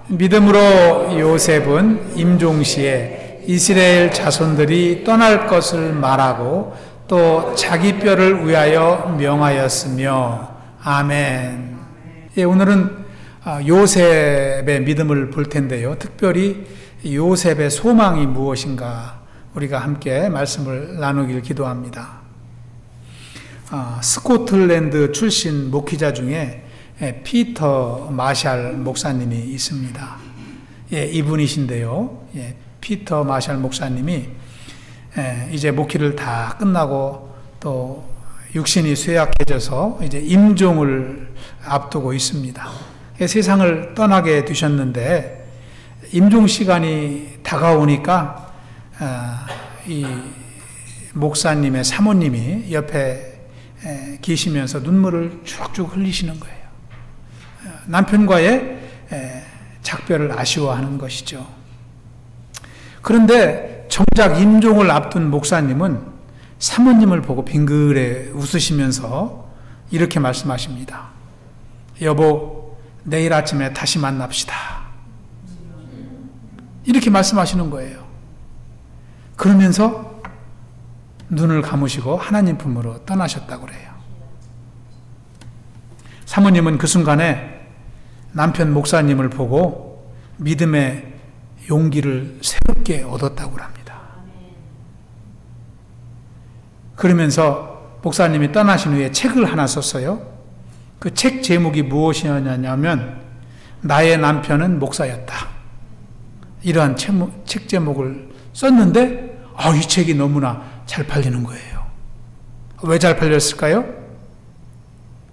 믿음으로 요셉은 임종시에 이스라엘 자손들이 떠날 것을 말하고 또 자기 뼈를 위하여 명하였으며. 아멘. 예, 오늘은 요셉의 믿음을 볼 텐데요. 특별히 요셉의 소망이 무엇인가 우리가 함께 말씀을 나누길 기도합니다. 스코틀랜드 출신 목회자 중에 피터 마샬 목사님이 있습니다. 예, 이분이신데요. 예, 피터 마샬 목사님이 이제 목회를 다 끝나고 또 육신이 쇠약해져서 이제 임종을 앞두고 있습니다. 세상을 떠나게 되셨는데 임종 시간이 다가오니까 이 목사님의 사모님이 옆에 계시면서 눈물을 쭉쭉 흘리시는 거예요. 남편과의 작별을 아쉬워하는 것이죠. 그런데 정작 임종을 앞둔 목사님은 사모님을 보고 빙그레 웃으시면서 이렇게 말씀하십니다. 여보, 내일 아침에 다시 만납시다. 이렇게 말씀하시는 거예요. 그러면서 눈을 감으시고 하나님 품으로 떠나셨다고 그래요. 사모님은 그 순간에 남편 목사님을 보고 믿음의 용기를 새롭게 얻었다고 합니다. 그러면서 목사님이 떠나신 후에 책을 하나 썼어요. 그 책 제목이 무엇이었냐면 나의 남편은 목사였다. 이러한 책 제목을 썼는데 이 책이 너무나 잘 팔리는 거예요. 왜 잘 팔렸을까요?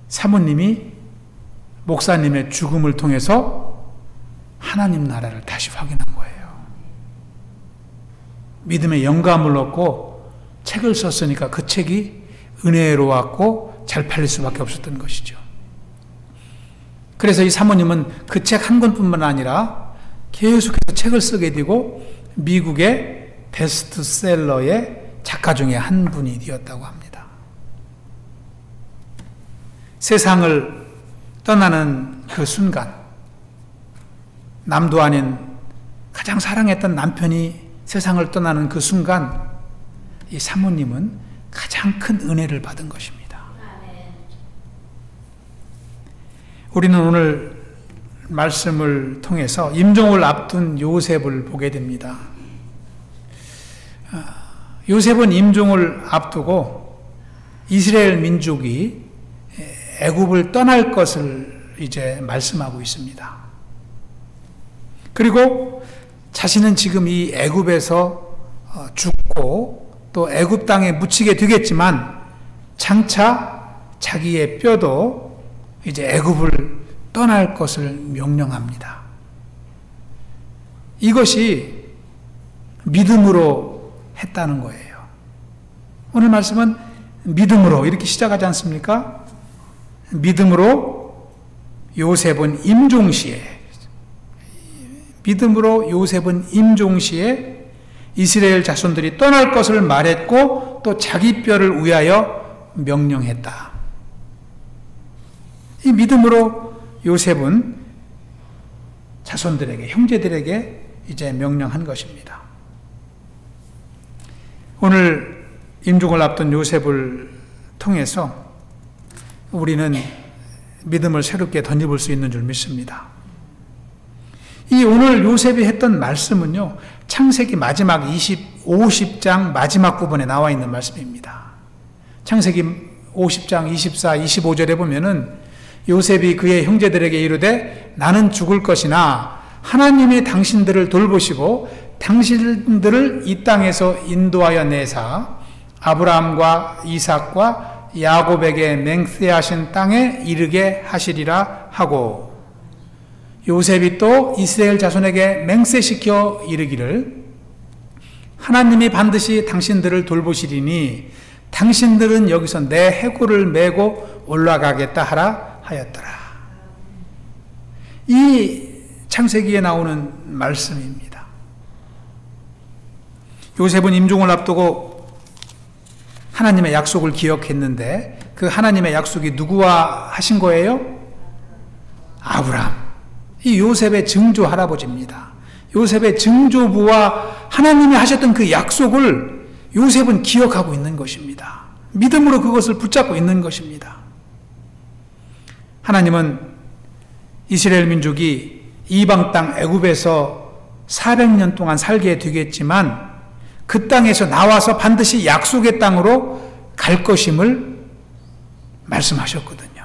사모님이 목사님의 죽음을 통해서 하나님 나라를 다시 확인한 거예요. 믿음의 영감을 얻고 책을 썼으니까 그 책이 은혜로 왔고 잘 팔릴 수밖에 없었던 것이죠. 그래서 이 사모님은 그 책 한 권뿐만 아니라 계속해서 책을 쓰게 되고 미국의 베스트셀러의 작가 중에 한 분이 되었다고 합니다. 세상을 떠나는 그 순간, 남도 아닌 가장 사랑했던 남편이 세상을 떠나는 그 순간, 이 사모님은 가장 큰 은혜를 받은 것입니다. 우리는 오늘 말씀을 통해서 임종을 앞둔 요셉을 보게 됩니다. 요셉은 임종을 앞두고 이스라엘 민족이 애굽을 떠날 것을 이제 말씀하고 있습니다. 그리고 자신은 지금 이 애굽에서 죽고 또 애굽 땅에 묻히게 되겠지만 장차 자기의 뼈도 이제 애굽을 떠날 것을 명령합니다. 이것이 믿음으로 했다는 거예요. 오늘 말씀은 믿음으로 이렇게 시작하지 않습니까? 믿음으로 요셉은 임종시에 이스라엘 자손들이 떠날 것을 말했고 또 자기 뼈를 위하여 명령했다. 이 믿음으로 요셉은 자손들에게, 형제들에게 이제 명령한 것입니다. 오늘 임종을 앞둔 요셉을 통해서 우리는 믿음을 새롭게 던져볼 수 있는 줄 믿습니다. 이 오늘 요셉이 했던 말씀은요, 창세기 마지막 50장 마지막 부분에 나와 있는 말씀입니다. 창세기 50장 24, 25절에 보면은 요셉이 그의 형제들에게 이르되 나는 죽을 것이나 하나님이 당신들을 돌보시고 당신들을 이 땅에서 인도하여 내사 아브라함과 이삭과 야곱에게 맹세하신 땅에 이르게 하시리라 하고, 요셉이 또 이스라엘 자손에게 맹세시켜 이르기를 하나님이 반드시 당신들을 돌보시리니 당신들은 여기서 내 해골을 메고 올라가겠다 하라 하였더라. 이 창세기에 나오는 말씀입니다. 요셉은 임종을 앞두고 하나님의 약속을 기억했는데 그 하나님의 약속이 누구와 하신 거예요? 아브라함, 이 요셉의 증조 할아버지입니다. 요셉의 증조부와 하나님이 하셨던 그 약속을 요셉은 기억하고 있는 것입니다. 믿음으로 그것을 붙잡고 있는 것입니다. 하나님은 이스라엘 민족이 이방 땅 애굽에서 400년 동안 살게 되겠지만 그 땅에서 나와서 반드시 약속의 땅으로 갈 것임을 말씀하셨거든요.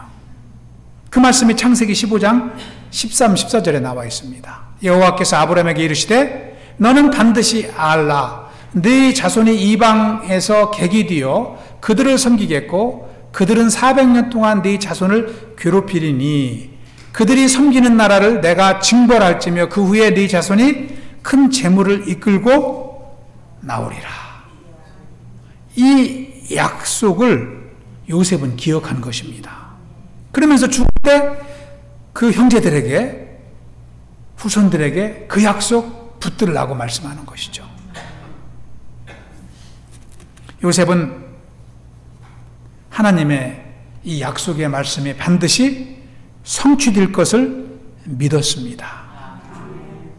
그 말씀이 창세기 15장 13, 14절에 나와 있습니다. 여호와께서 아브라함에게 이르시되 너는 반드시 알라. 네 자손이 이방에서 객이 되어 그들을 섬기겠고 그들은 400년 동안 네 자손을 괴롭히리니 그들이 섬기는 나라를 내가 징벌할지며 그 후에 네 자손이 큰 재물을 이끌고 나오리라. 이 약속을 요셉은 기억한 것입니다. 그러면서 죽을 때 그 형제들에게 후손들에게 그 약속 붙들라고 말씀하는 것이죠. 요셉은 하나님의 이 약속의 말씀이 반드시 성취될 것을 믿었습니다.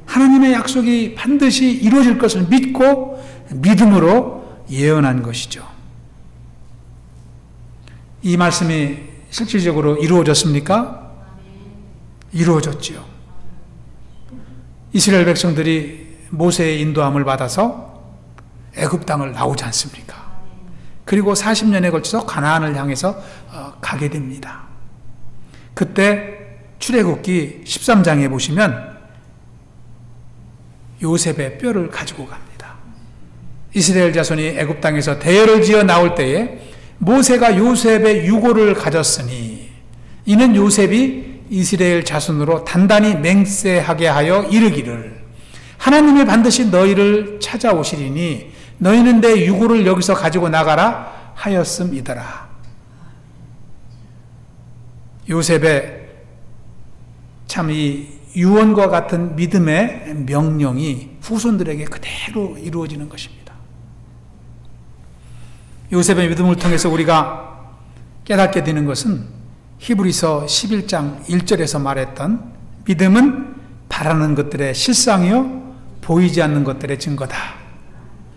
하나님의 약속이 반드시 이루어질 것을 믿고 믿음으로 예언한 것이죠. 이 말씀이 실질적으로 이루어졌습니까? 이루어졌지요. 이스라엘 백성들이 모세의 인도함을 받아서 애굽 땅을 나오지 않습니까? 그리고 40년에 걸쳐서 가나안을 향해서 가게 됩니다. 그때 출애굽기 13장에 보시면 요셉의 뼈를 가지고 갑니다. 이스라엘 자손이 애굽 땅에서 대열을 지어 나올 때에 모세가 요셉의 유고를 가졌으니 이는 요셉이 이스라엘 자손으로 단단히 맹세하게 하여 이르기를 하나님이 반드시 너희를 찾아오시리니 너희는 내 유고를 여기서 가지고 나가라 하였음이더라. 요셉의 참 이 유언과 같은 믿음의 명령이 후손들에게 그대로 이루어지는 것입니다. 요셉의 믿음을 통해서 우리가 깨닫게 되는 것은 히브리서 11장 1절에서 말했던 믿음은 바라는 것들의 실상이요 보이지 않는 것들의 증거다.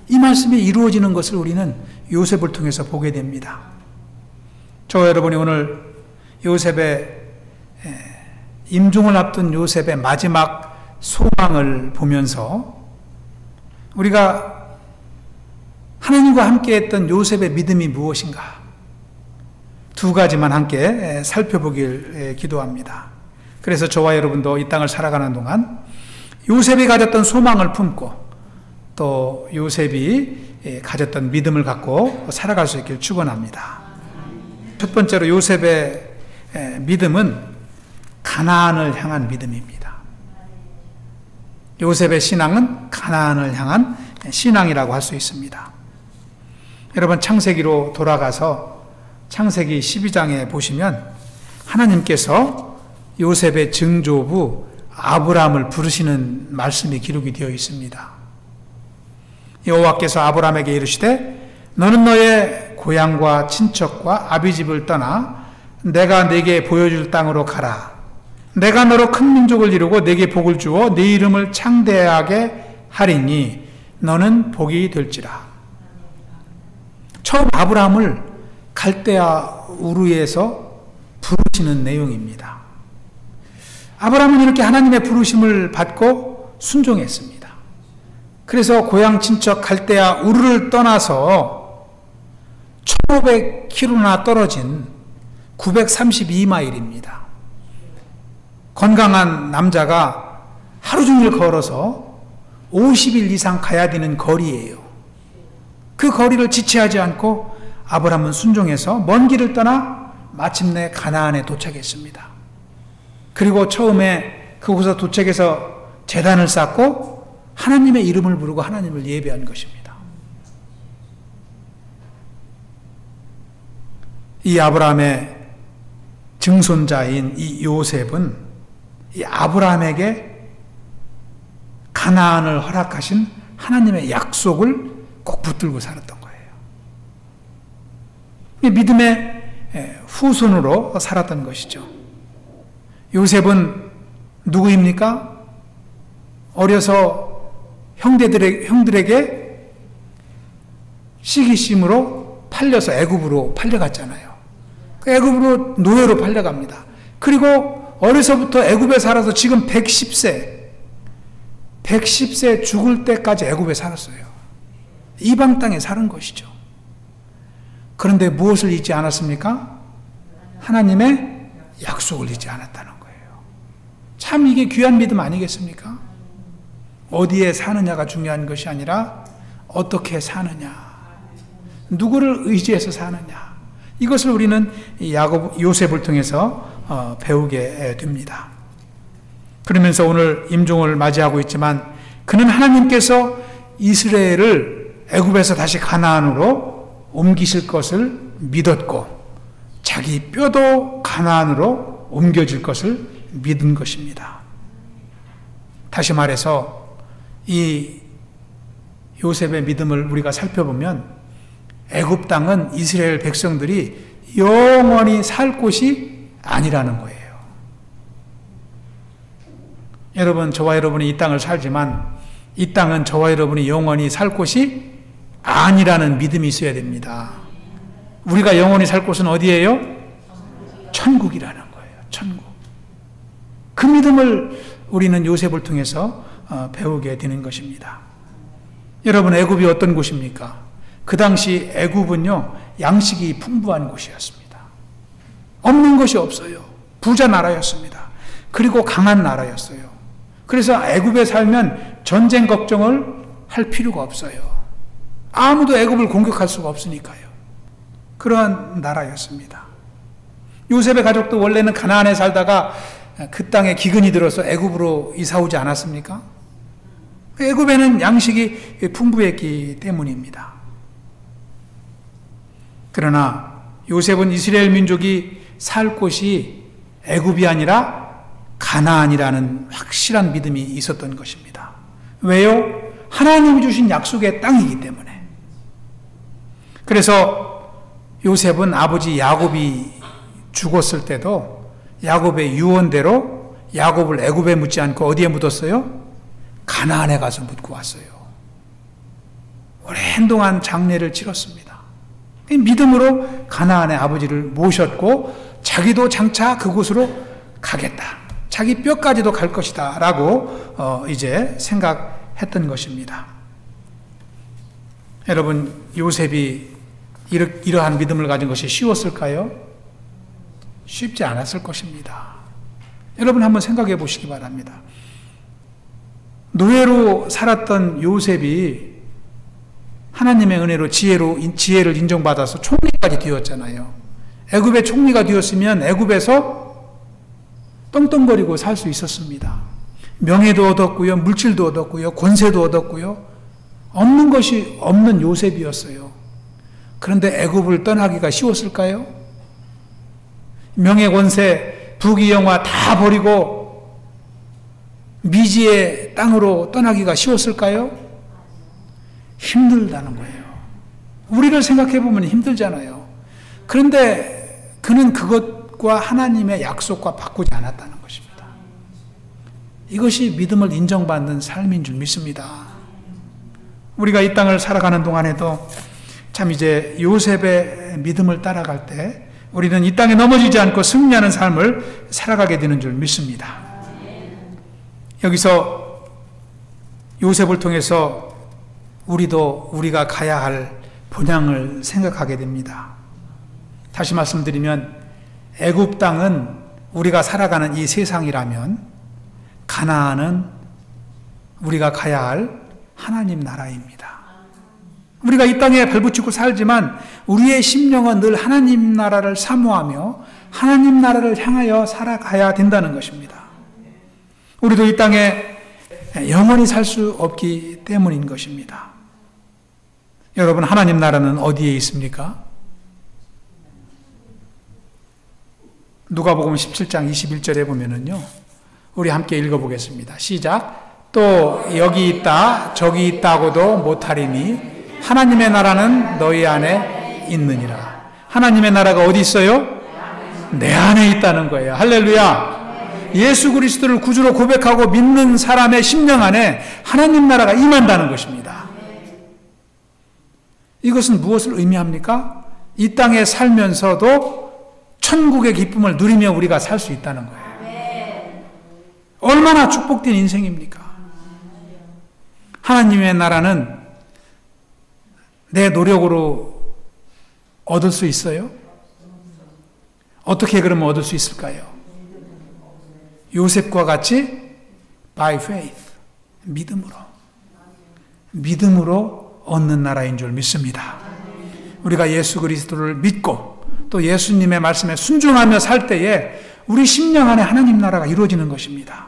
이 말씀이 이루어지는 것을 우리는 요셉을 통해서 보게 됩니다. 저와 여러분이 오늘 요셉의 임종을 앞둔 요셉의 마지막 소망을 보면서 우리가 하나님과 함께 했던 요셉의 믿음이 무엇인가? 두 가지만 함께 살펴보길 기도합니다. 그래서 저와 여러분도 이 땅을 살아가는 동안 요셉이 가졌던 소망을 품고 또 요셉이 가졌던 믿음을 갖고 살아갈 수 있길 축원합니다. 첫 번째로 요셉의 믿음은 가나안을 향한 믿음입니다. 요셉의 신앙은 가나안을 향한 신앙이라고 할 수 있습니다. 여러분 창세기로 돌아가서 창세기 12장에 보시면 하나님께서 요셉의 증조부 아브라함을 부르시는 말씀이 기록이 되어 있습니다. 여호와께서 아브라함에게 이르시되 너는 너의 고향과 친척과 아비집을 떠나 내가 네게 보여줄 땅으로 가라. 내가 너로 큰 민족을 이루고 네게 복을 주어 네 이름을 창대하게 하리니 너는 복이 될지라. 처음 아브라함을 갈대아 우르에서 부르시는 내용입니다. 아브라함은 이렇게 하나님의 부르심을 받고 순종했습니다. 그래서 고향 친척 갈대아 우르를 떠나서 1500km나 떨어진 932마일입니다. 건강한 남자가 하루 종일 걸어서 50일 이상 가야 되는 거리예요. 그 거리를 지체하지 않고 아브라함은 순종해서 먼 길을 떠나 마침내 가나안에 도착했습니다. 그리고 처음에 그곳에 도착해서 제단을 쌓고 하나님의 이름을 부르고 하나님을 예배한 것입니다. 이 아브라함의 증손자인 이 요셉은 이 아브라함에게 가나안을 허락하신 하나님의 약속을 꼭 붙들고 살았던 거예요. 믿음의 후손으로 살았던 것이죠. 요셉은 누구입니까? 어려서 형들에게 시기심으로 팔려서 애굽으로 팔려갔잖아요. 애굽으로 노예로 팔려갑니다. 그리고 어려서부터 애굽에 살아서 지금 110세 죽을 때까지 애굽에 살았어요. 이방 땅에 사는 것이죠. 그런데 무엇을 잊지 않았습니까? 하나님의 약속을 잊지 않았다는 거예요. 참 이게 귀한 믿음 아니겠습니까? 어디에 사느냐가 중요한 것이 아니라 어떻게 사느냐, 누구를 의지해서 사느냐, 이것을 우리는 요셉을 통해서 배우게 됩니다. 그러면서 오늘 임종을 맞이하고 있지만 그는 하나님께서 이스라엘을 애굽에서 다시 가나안으로 옮기실 것을 믿었고 자기 뼈도 가나안으로 옮겨질 것을 믿은 것입니다. 다시 말해서 이 요셉의 믿음을 우리가 살펴보면 애굽 땅은 이스라엘 백성들이 영원히 살 곳이 아니라는 거예요. 여러분, 저와 여러분이 이 땅을 살지만 이 땅은 저와 여러분이 영원히 살 곳이 아니라는 믿음이 있어야 됩니다. 우리가 영원히 살 곳은 어디예요? 천국이라는 거예요. 천국. 그 믿음을 우리는 요셉을 통해서 배우게 되는 것입니다. 여러분, 애굽이 어떤 곳입니까? 그 당시 애굽은요, 양식이 풍부한 곳이었습니다. 없는 것이 없어요. 부자 나라였습니다. 그리고 강한 나라였어요. 그래서 애굽에 살면 전쟁 걱정을 할 필요가 없어요. 아무도 애굽을 공격할 수가 없으니까요. 그러한 나라였습니다. 요셉의 가족도 원래는 가나안에 살다가 그 땅에 기근이 들어서 애굽으로 이사 오지 않았습니까? 애굽에는 양식이 풍부했기 때문입니다. 그러나 요셉은 이스라엘 민족이 살 곳이 애굽이 아니라 가나안이라는 확실한 믿음이 있었던 것입니다. 왜요? 하나님이 주신 약속의 땅이기 때문에. 그래서 요셉은 아버지 야곱이 죽었을 때도 야곱의 유언대로 야곱을 애굽에 묻지 않고 어디에 묻었어요? 가나안에 가서 묻고 왔어요. 오랜 동안 장례를 치렀습니다. 믿음으로 가나안의 아버지를 모셨고 자기도 장차 그곳으로 가겠다. 자기 뼈까지도 갈 것이다 라고 이제 생각했던 것입니다. 여러분, 요셉이 이러한 믿음을 가진 것이 쉬웠을까요? 쉽지 않았을 것입니다. 여러분 한번 생각해 보시기 바랍니다. 노예로 살았던 요셉이 하나님의 은혜로 지혜를 인정받아서 총리까지 되었잖아요. 애굽의 총리가 되었으면 애굽에서 떵떵거리고 살 수 있었습니다. 명예도 얻었고요, 물질도 얻었고요, 권세도 얻었고요. 없는 것이 없는 요셉이었어요. 그런데 애굽을 떠나기가 쉬웠을까요? 명예, 권세, 부귀영화 다 버리고 미지의 땅으로 떠나기가 쉬웠을까요? 힘들다는 거예요. 우리를 생각해 보면 힘들잖아요. 그런데 그는 그것과 하나님의 약속과 바꾸지 않았다는 것입니다. 이것이 믿음을 인정받는 삶인 줄 믿습니다. 우리가 이 땅을 살아가는 동안에도 참 이제 요셉의 믿음을 따라갈 때 우리는 이 땅에 넘어지지 않고 승리하는 삶을 살아가게 되는 줄 믿습니다. 여기서 요셉을 통해서 우리가 가야 할 본향을 생각하게 됩니다. 다시 말씀드리면 애굽 땅은 우리가 살아가는 이 세상이라면 가나안은 우리가 가야 할 하나님 나라입니다. 우리가 이 땅에 발붙이고 살지만 우리의 심령은 늘 하나님 나라를 사모하며 하나님 나라를 향하여 살아가야 된다는 것입니다. 우리도 이 땅에 영원히 살 수 없기 때문인 것입니다. 여러분, 하나님 나라는 어디에 있습니까? 누가복음 17장 21절에 보면은요, 우리 함께 읽어보겠습니다. 시작. 또 여기 있다 저기 있다고도 못하리니 하나님의 나라는 너희 안에 있느니라. 하나님의 나라가 어디 있어요? 내 안에 있다는 거예요. 할렐루야. 예수 그리스도를 구주로 고백하고 믿는 사람의 심령 안에 하나님 나라가 임한다는 것입니다. 이것은 무엇을 의미합니까? 이 땅에 살면서도 천국의 기쁨을 누리며 우리가 살 수 있다는 거예요. 얼마나 축복된 인생입니까? 하나님의 나라는 내 노력으로 얻을 수 있어요? 어떻게 그러면 얻을 수 있을까요? 요셉과 같이 by faith, 믿음으로 얻는 나라인 줄 믿습니다. 우리가 예수 그리스도를 믿고 또 예수님의 말씀에 순종하며 살 때에 우리 심령 안에 하나님 나라가 이루어지는 것입니다.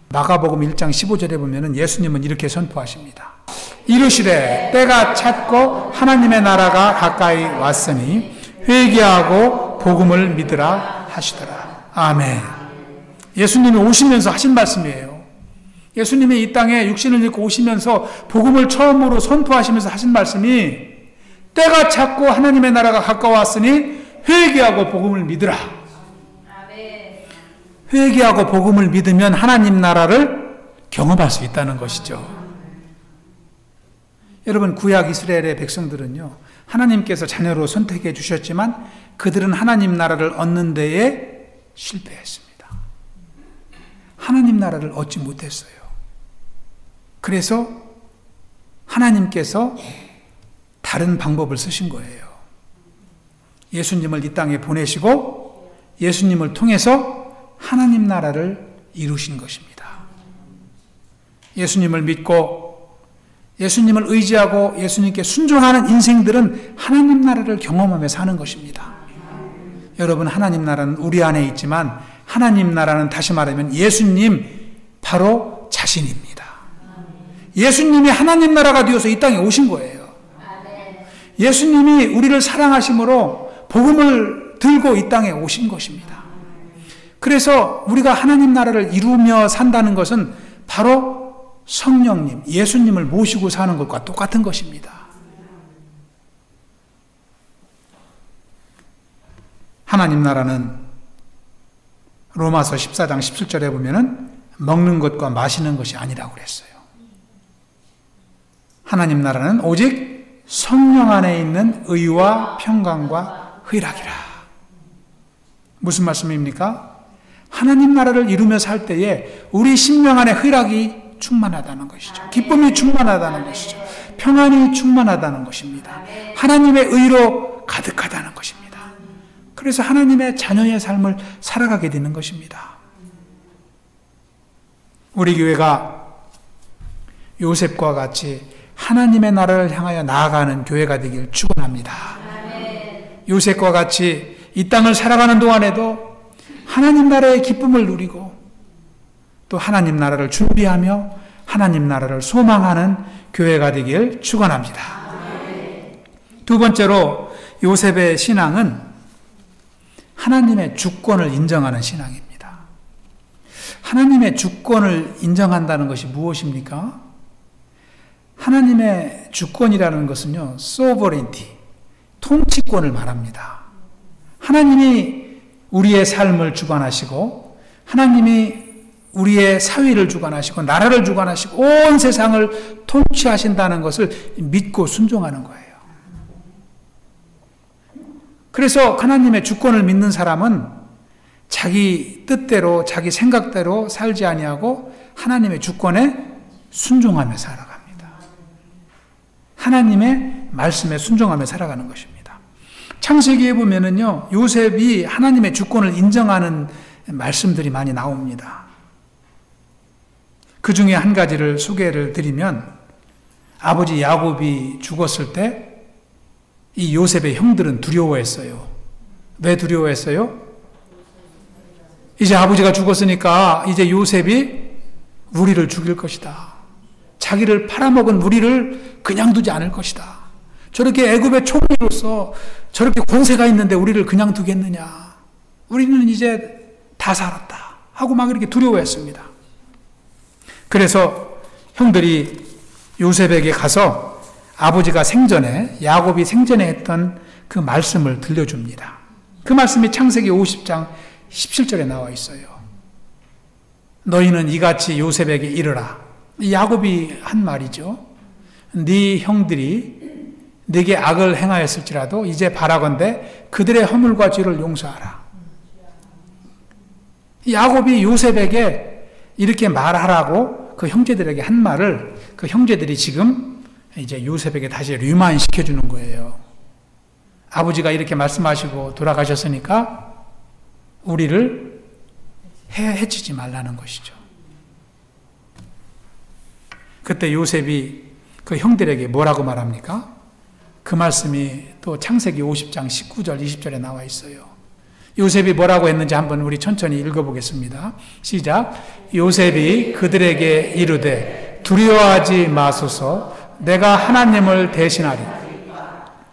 마가복음 1장 15절에 보면은 예수님은 이렇게 선포하십니다. 이르시되 때가 찼고 하나님의 나라가 가까이 왔으니 회개하고 복음을 믿으라 하시더라. 아멘. 예수님이 오시면서 하신 말씀이에요. 예수님이 이 땅에 육신을 입고 오시면서 복음을 처음으로 선포하시면서 하신 말씀이 때가 찼고 하나님의 나라가 가까웠으니 회개하고 복음을 믿으라. 회개하고 복음을 믿으면 하나님 나라를 경험할 수 있다는 것이죠. 여러분, 구약 이스라엘의 백성들은요, 하나님께서 자녀로 선택해 주셨지만 그들은 하나님 나라를 얻는 데에 실패했습니다. 하나님 나라를 얻지 못했어요. 그래서 하나님께서 다른 방법을 쓰신 거예요. 예수님을 이 땅에 보내시고 예수님을 통해서 하나님 나라를 이루신 것입니다. 예수님을 믿고 예수님을 의지하고 예수님께 순종하는 인생들은 하나님 나라를 경험하며 사는 것입니다. 여러분, 하나님 나라는 우리 안에 있지만 하나님 나라는 다시 말하면 예수님 바로 자신입니다. 예수님이 하나님 나라가 되어서 이 땅에 오신 거예요. 예수님이 우리를 사랑하심으로 복음을 들고 이 땅에 오신 것입니다. 그래서 우리가 하나님 나라를 이루며 산다는 것은 바로 성령님, 예수님을 모시고 사는 것과 똑같은 것입니다. 하나님 나라는 로마서 14장 17절에 보면은 먹는 것과 마시는 것이 아니라고 그랬어요. 하나님 나라는 오직 성령 안에 있는 의와 평강과 희락이라. 무슨 말씀입니까? 하나님 나라를 이루며 살 때에 우리 심령 안에 희락이 충만하다는 것이죠. 기쁨이 충만하다는 것이죠. 평안이 충만하다는 것입니다. 하나님의 의로 가득하다는 것입니다. 그래서 하나님의 자녀의 삶을 살아가게 되는 것입니다. 우리 교회가 요셉과 같이 하나님의 나라를 향하여 나아가는 교회가 되길 축원합니다. 요셉과 같이 이 땅을 살아가는 동안에도 하나님 나라의 기쁨을 누리고 또 하나님 나라를 준비하며 하나님 나라를 소망하는 교회가 되길 축원합니다. 두 번째로 요셉의 신앙은 하나님의 주권을 인정하는 신앙입니다. 하나님의 주권을 인정한다는 것이 무엇입니까? 하나님의 주권이라는 것은요, sovereignty, 통치권을 말합니다. 하나님이 우리의 삶을 주관하시고 하나님이 우리의 사회를 주관하시고 나라를 주관하시고 온 세상을 통치하신다는 것을 믿고 순종하는 거예요. 그래서 하나님의 주권을 믿는 사람은 자기 뜻대로 자기 생각대로 살지 아니하고 하나님의 주권에 순종하며 살아갑니다. 하나님의 말씀에 순종하며 살아가는 것입니다. 창세기에 보면은요, 요셉이 하나님의 주권을 인정하는 말씀들이 많이 나옵니다. 그 중에 한 가지를 소개를 드리면, 아버지 야곱이 죽었을 때 이 요셉의 형들은 두려워했어요. 왜 두려워했어요? 이제 아버지가 죽었으니까 이제 요셉이 우리를 죽일 것이다. 자기를 팔아먹은 우리를 그냥 두지 않을 것이다. 저렇게 애굽의 총리로서 저렇게 권세가 있는데 우리를 그냥 두겠느냐. 우리는 이제 다 살았다. 하고 막 이렇게 두려워했습니다. 그래서 형들이 요셉에게 가서 아버지가 생전에, 야곱이 생전에 했던 그 말씀을 들려줍니다. 그 말씀이 창세기 50장 17절에 나와 있어요. 너희는 이같이 요셉에게 이르라. 야곱이 한 말이죠. 네 형들이 네게 악을 행하였을지라도 이제 바라건대 그들의 허물과 죄를 용서하라. 야곱이 요셉에게 이렇게 말하라고 그 형제들에게 한 말을 그 형제들이 지금 이제 요셉에게 다시 리마인시켜 주는 거예요. 아버지가 이렇게 말씀하시고 돌아가셨으니까 우리를 해치지 말라는 것이죠. 그때 요셉이 그 형들에게 뭐라고 말합니까? 그 말씀이 또 창세기 50장 19절 20절에 나와 있어요. 요셉이 뭐라고 했는지 한번 우리 천천히 읽어보겠습니다. 시작. 요셉이 그들에게 이르되 두려워하지 마소서. 내가 하나님을 대신하리.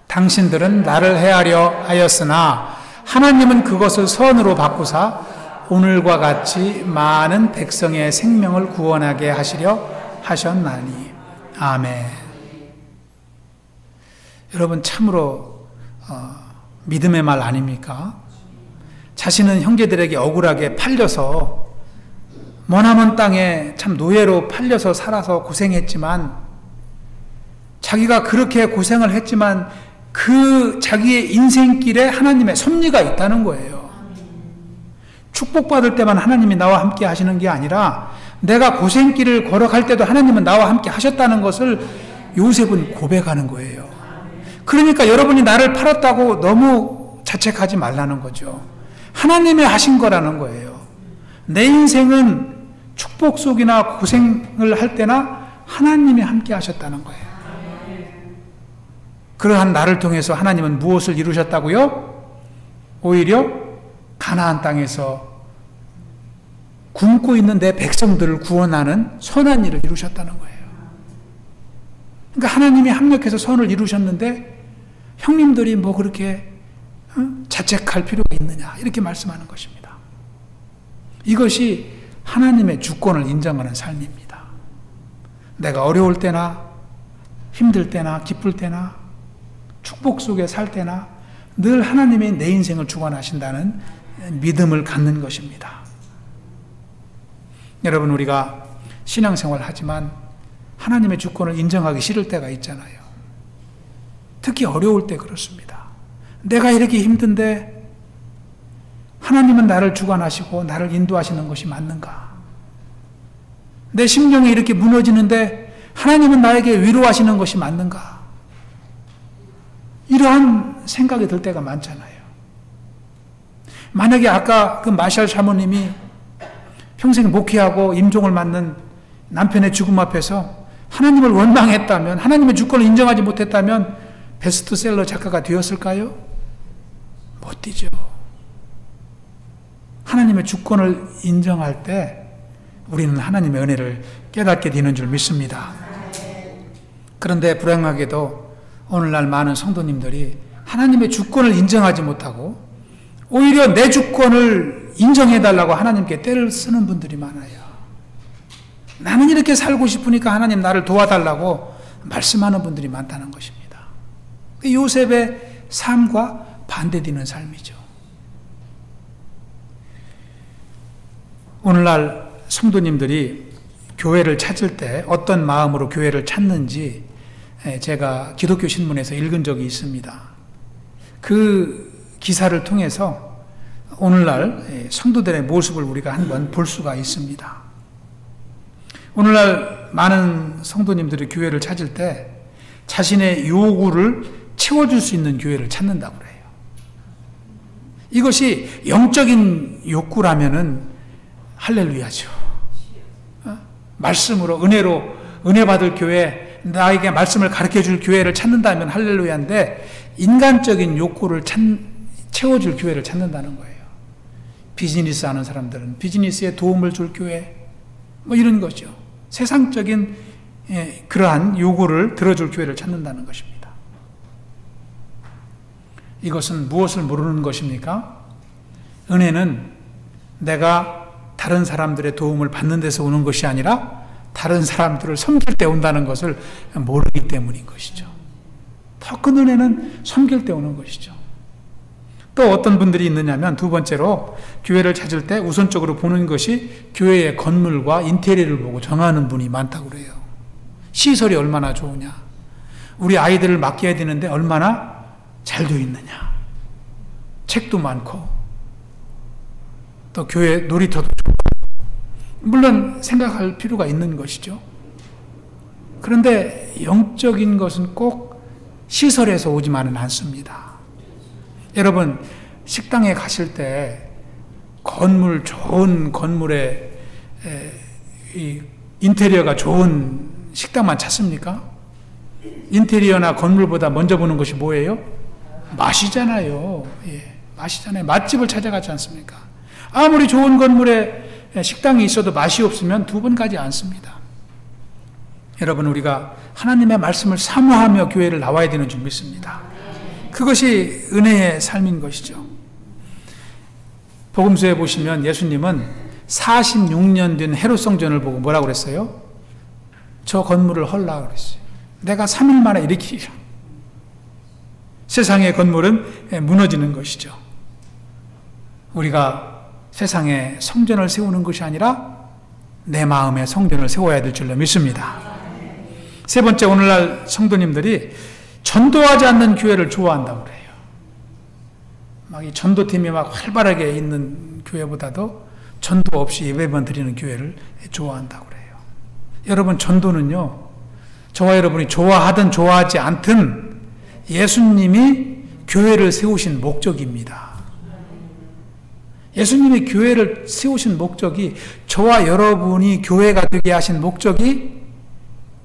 당신들은 나를 해하려 하였으나 하나님은 그것을 선으로 바꾸사 오늘과 같이 많은 백성의 생명을 구원하게 하시려 하셨나니. 아멘. 여러분 참으로 믿음의 말 아닙니까? 자신은 형제들에게 억울하게 팔려서 머나먼 땅에 참 노예로 팔려서 살아서 고생했지만 자기가 그렇게 고생을 했지만 그 자기의 인생길에 하나님의 섭리가 있다는 거예요. 축복받을 때만 하나님이 나와 함께 하시는 게 아니라 내가 고생길을 걸어갈 때도 하나님은 나와 함께 하셨다는 것을 요셉은 고백하는 거예요. 그러니까 여러분이 나를 팔았다고 너무 자책하지 말라는 거죠. 하나님이 하신 거라는 거예요. 내 인생은 축복 속이나 고생을 할 때나 하나님이 함께 하셨다는 거예요. 그러한 나를 통해서 하나님은 무엇을 이루셨다고요? 오히려 가나안 땅에서 굶고 있는 내 백성들을 구원하는 선한 일을 이루셨다는 거예요. 그러니까 하나님이 합력해서 선을 이루셨는데 형님들이 뭐 그렇게 자책할 필요가 있느냐 이렇게 말씀하는 것입니다. 이것이 하나님의 주권을 인정하는 삶입니다. 내가 어려울 때나 힘들 때나 기쁠 때나 축복 속에 살 때나 늘 하나님이 내 인생을 주관하신다는 믿음을 갖는 것입니다. 여러분 우리가 신앙생활 하지만 하나님의 주권을 인정하기 싫을 때가 있잖아요. 특히 어려울 때 그렇습니다. 내가 이렇게 힘든데 하나님은 나를 주관하시고 나를 인도하시는 것이 맞는가? 내 심령이 이렇게 무너지는데 하나님은 나에게 위로하시는 것이 맞는가? 이러한 생각이 들 때가 많잖아요. 만약에 아까 그 마샬 사모님이 평생 목회하고 임종을 맞는 남편의 죽음 앞에서 하나님을 원망했다면, 하나님의 주권을 인정하지 못했다면 베스트셀러 작가가 되었을까요? 못 되죠. 하나님의 주권을 인정할 때 우리는 하나님의 은혜를 깨닫게 되는 줄 믿습니다. 그런데 불행하게도 오늘날 많은 성도님들이 하나님의 주권을 인정하지 못하고 오히려 내 주권을 인정해달라고 하나님께 떼를 쓰는 분들이 많아요. 나는 이렇게 살고 싶으니까 하나님 나를 도와달라고 말씀하는 분들이 많다는 것입니다. 요셉의 삶과 반대되는 삶이죠. 오늘날 성도님들이 교회를 찾을 때 어떤 마음으로 교회를 찾는지 제가 기독교 신문에서 읽은 적이 있습니다. 그 기사를 통해서 오늘날 성도들의 모습을 우리가 한번 볼 수가 있습니다. 오늘날 많은 성도님들이 교회를 찾을 때 자신의 요구를 채워줄 수 있는 교회를 찾는다고 그래요. 이것이 영적인 욕구라면은 할렐루야죠. 말씀으로, 은혜로, 은혜 받을 교회, 나에게 말씀을 가르쳐 줄 교회를 찾는다면 할렐루야인데 인간적인 욕구를 채워줄 교회를 찾는다는 거예요. 비즈니스 하는 사람들은 비즈니스에 도움을 줄 교회, 뭐 이런 거죠. 세상적인 그러한 요구를 들어줄 교회를 찾는다는 것입니다. 이것은 무엇을 모르는 것입니까? 은혜는 내가 다른 사람들의 도움을 받는 데서 오는 것이 아니라 다른 사람들을 섬길 때 온다는 것을 모르기 때문인 것이죠. 더 큰 은혜는 섬길 때 오는 것이죠. 또 어떤 분들이 있느냐면 두 번째로 교회를 찾을 때 우선적으로 보는 것이 교회의 건물과 인테리어를 보고 정하는 분이 많다고 그래요. 시설이 얼마나 좋으냐, 우리 아이들을 맡겨야 되는데 얼마나 잘 되어 있느냐, 책도 많고 또 교회 놀이터도 좋고, 물론 생각할 필요가 있는 것이죠. 그런데 영적인 것은 꼭 시설에서 오지만은 않습니다. 여러분, 식당에 가실 때 좋은 건물에 이 인테리어가 좋은 식당만 찾습니까? 인테리어나 건물보다 먼저 보는 것이 뭐예요? 맛이잖아요. 예, 맛이잖아요. 맛집을 찾아가지 않습니까? 아무리 좋은 건물에 식당이 있어도 맛이 없으면 두 번 가지 않습니다. 여러분, 우리가 하나님의 말씀을 사모하며 교회를 나와야 되는 줄 믿습니다. 그것이 은혜의 삶인 것이죠. 복음서에 보시면 예수님은 46년 된 헤롯 성전을 보고 뭐라고 그랬어요? 저 건물을 헐라 그랬어요. 내가 3일 만에 일으키리라. 세상의 건물은 무너지는 것이죠. 우리가 세상에 성전을 세우는 것이 아니라 내 마음의 성전을 세워야 될 줄로 믿습니다. 세 번째, 오늘날 성도님들이 전도하지 않는 교회를 좋아한다고 그래요. 막 이 전도팀이 막 활발하게 있는 교회보다도 전도 없이 예배만 드리는 교회를 좋아한다고 그래요. 여러분, 전도는요, 저와 여러분이 좋아하든 좋아하지 않든 예수님이 교회를 세우신 목적입니다. 예수님이 교회를 세우신 목적이, 저와 여러분이 교회가 되게 하신 목적이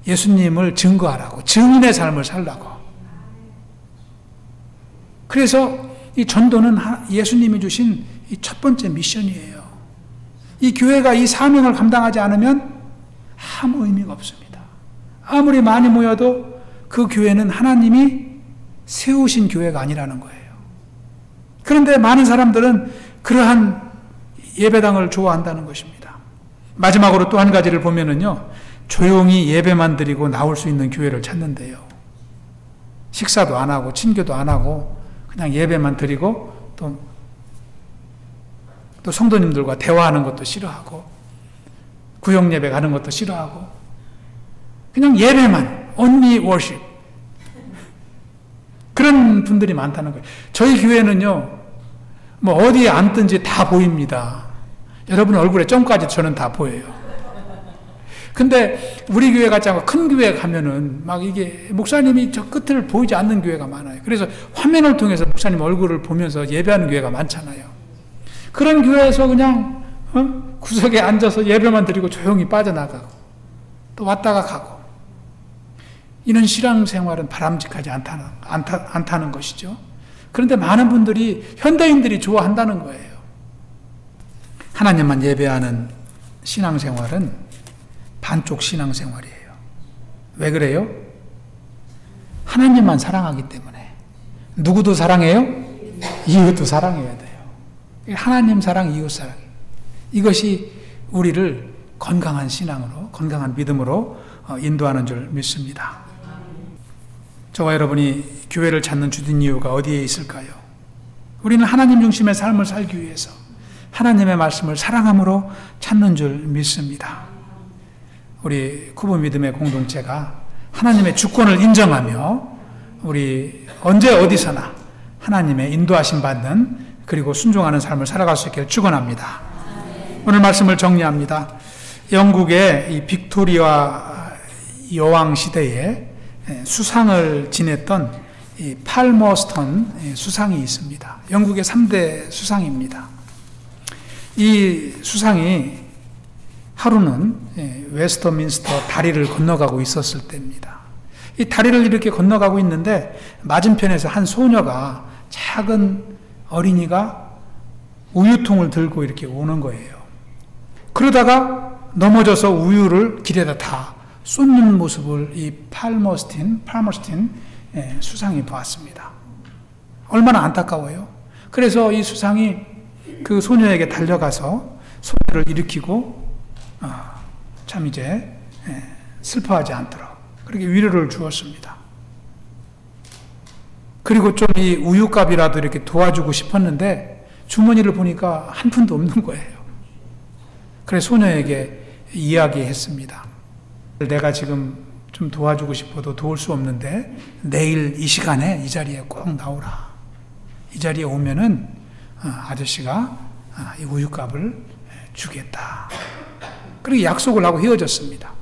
예수님을 증거하라고, 증인의 삶을 살라고. 그래서 이 전도는 예수님이 주신 이 첫 번째 미션이에요. 이 교회가 이 사명을 감당하지 않으면 아무 의미가 없습니다. 아무리 많이 모여도 그 교회는 하나님이 세우신 교회가 아니라는 거예요. 그런데 많은 사람들은 그러한 예배당을 좋아한다는 것입니다. 마지막으로 또 한 가지를 보면은요, 조용히 예배만 드리고 나올 수 있는 교회를 찾는데요. 식사도 안 하고 친교도 안 하고 그냥 예배만 드리고 또 성도님들과 대화하는 것도 싫어하고 구역 예배 가는 것도 싫어하고 그냥 예배만, only worship, 그런 분들이 많다는 거예요. 저희 교회는요, 뭐 어디에 앉든지 다 보입니다. 여러분 얼굴에 점까지 저는 다 보여요. 근데 우리 교회 같지 않고 큰 교회 가면은 막 이게 목사님이 저 끝을 보이지 않는 교회가 많아요. 그래서 화면을 통해서 목사님 얼굴을 보면서 예배하는 교회가 많잖아요. 그런 교회에서 그냥 구석에 앉아서 예배만 드리고 조용히 빠져나가고 또 왔다가 가고, 이런 신앙생활은 바람직하지 않다는 것이죠. 그런데 많은 분들이, 현대인들이 좋아한다는 거예요. 하나님만 예배하는 신앙생활은 반쪽 신앙생활이에요. 왜 그래요? 하나님만 사랑하기 때문에. 누구도 사랑해요? 이웃도 사랑해야 돼요. 하나님 사랑, 이웃 사랑, 이것이 우리를 건강한 신앙으로, 건강한 믿음으로 인도하는 줄 믿습니다. 저와 여러분이 교회를 찾는 주된 이유가 어디에 있을까요? 우리는 하나님 중심의 삶을 살기 위해서 하나님의 말씀을 사랑함으로 찾는 줄 믿습니다. 우리 쿠브 믿음의 공동체가 하나님의 주권을 인정하며 우리 언제 어디서나 하나님의 인도하심 받는, 그리고 순종하는 삶을 살아갈 수 있기를 축원합니다. 오늘 말씀을 정리합니다. 영국의 이 빅토리아 여왕 시대에 수상을 지냈던 이 팔머스턴 수상이 있습니다. 영국의 3대 수상입니다. 이 수상이 하루는 웨스터민스터 다리를 건너가고 있었을 때입니다. 이 다리를 이렇게 건너가고 있는데 맞은편에서 한 소녀가, 작은 어린이가 우유통을 들고 이렇게 오는 거예요. 그러다가 넘어져서 우유를 길에다 다 쏟는 모습을 이 팔머스틴 수상이 보았습니다. 얼마나 안타까워요. 그래서 이 수상이 그 소녀에게 달려가서 소녀를 일으키고 참 이제 슬퍼하지 않도록 그렇게 위로를 주었습니다. 그리고 좀 이 우유값이라도 이렇게 도와주고 싶었는데 주머니를 보니까 한 푼도 없는 거예요. 그래서 소녀에게 이야기했습니다. 내가 지금 좀 도와주고 싶어도 도울 수 없는데 내일 이 시간에 이 자리에 꼭 나오라. 이 자리에 오면은 아저씨가 이 우유값을 주겠다. 그리고 약속을 하고 헤어졌습니다.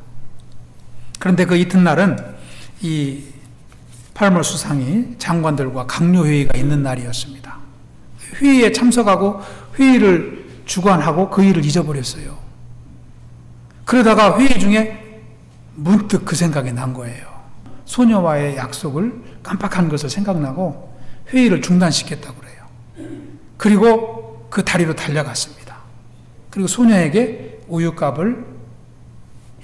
그런데 그 이튿날은 이 팔월 수상이 장관들과 강요회의가 있는 날이었습니다. 회의에 참석하고 회의를 주관하고 그 일을 잊어버렸어요. 그러다가 회의 중에 문득 그 생각이 난 거예요. 소녀와의 약속을 깜빡한 것을 생각나고 회의를 중단시켰다고 그래요. 그리고 그 다리로 달려갔습니다. 그리고 소녀에게 우유값을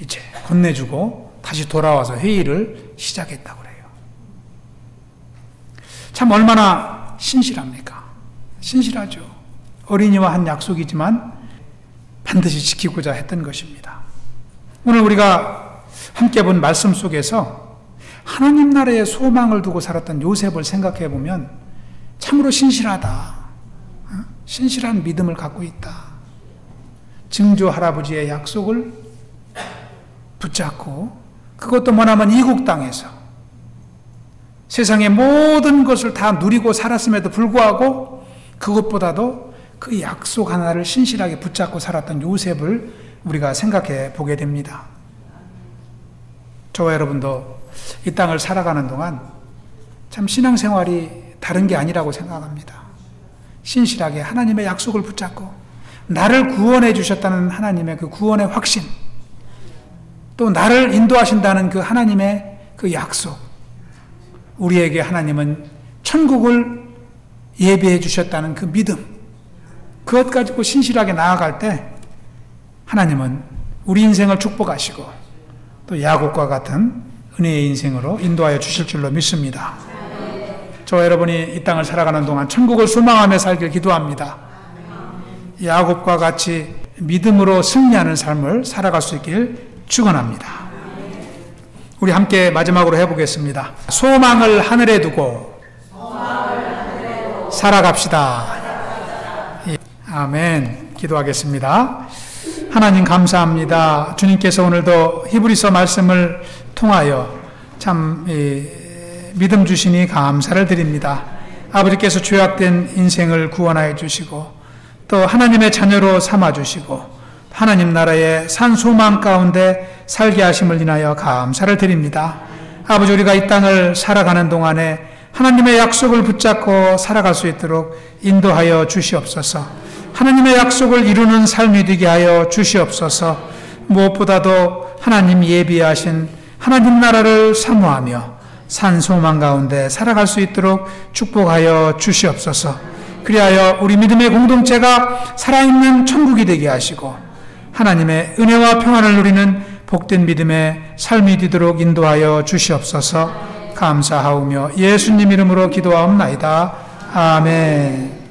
이제 건네주고 다시 돌아와서 회의를 시작했다고 그래요. 참 얼마나 신실합니까? 신실하죠. 어린이와 한 약속이지만 반드시 지키고자 했던 것입니다. 오늘 우리가 함께 본 말씀 속에서 하나님 나라에 소망을 두고 살았던 요셉을 생각해 보면 참으로 신실하다. 신실한 믿음을 갖고 있다. 증조 할아버지의 약속을 붙잡고 그것도 뭐냐면 이국 땅에서 세상의 모든 것을 다 누리고 살았음에도 불구하고 그것보다도 그 약속 하나를 신실하게 붙잡고 살았던 요셉을 우리가 생각해 보게 됩니다. 저와 여러분도 이 땅을 살아가는 동안 참 신앙생활이 다른 게 아니라고 생각합니다. 신실하게 하나님의 약속을 붙잡고 나를 구원해 주셨다는 하나님의 그 구원의 확신, 또 나를 인도하신다는 그 하나님의 그 약속, 우리에게 하나님은 천국을 예비해 주셨다는 그 믿음, 그것 가지고 신실하게 나아갈 때 하나님은 우리 인생을 축복하시고 또 야곱과 같은 은혜의 인생으로 인도하여 주실 줄로 믿습니다. 저와 여러분이 이 땅을 살아가는 동안 천국을 소망하며 살길 기도합니다. 야곱과 같이 믿음으로 승리하는 삶을 살아갈 수 있길 축원합니다. 우리 함께 마지막으로 해보겠습니다. 소망을 하늘에 두고 살아갑시다. 아멘. 기도하겠습니다. 하나님 감사합니다. 주님께서 오늘도 히브리서 말씀을 통하여 참 믿음 주시니 감사를 드립니다. 아버지께서 죄악된 인생을 구원하여 주시고 또 하나님의 자녀로 삼아 주시고 하나님 나라의 산 소망 가운데 살게 하심을 인하여 감사를 드립니다. 아버지, 우리가 이 땅을 살아가는 동안에 하나님의 약속을 붙잡고 살아갈 수 있도록 인도하여 주시옵소서. 하나님의 약속을 이루는 삶이 되게 하여 주시옵소서. 무엇보다도 하나님 예비하신 하나님 나라를 사모하며 산 소망 가운데 살아갈 수 있도록 축복하여 주시옵소서. 그리하여 우리 믿음의 공동체가 살아있는 천국이 되게 하시고 하나님의 은혜와 평안을 누리는 복된 믿음의 삶이 되도록 인도하여 주시옵소서. 감사하오며 예수님 이름으로 기도하옵나이다. 아멘.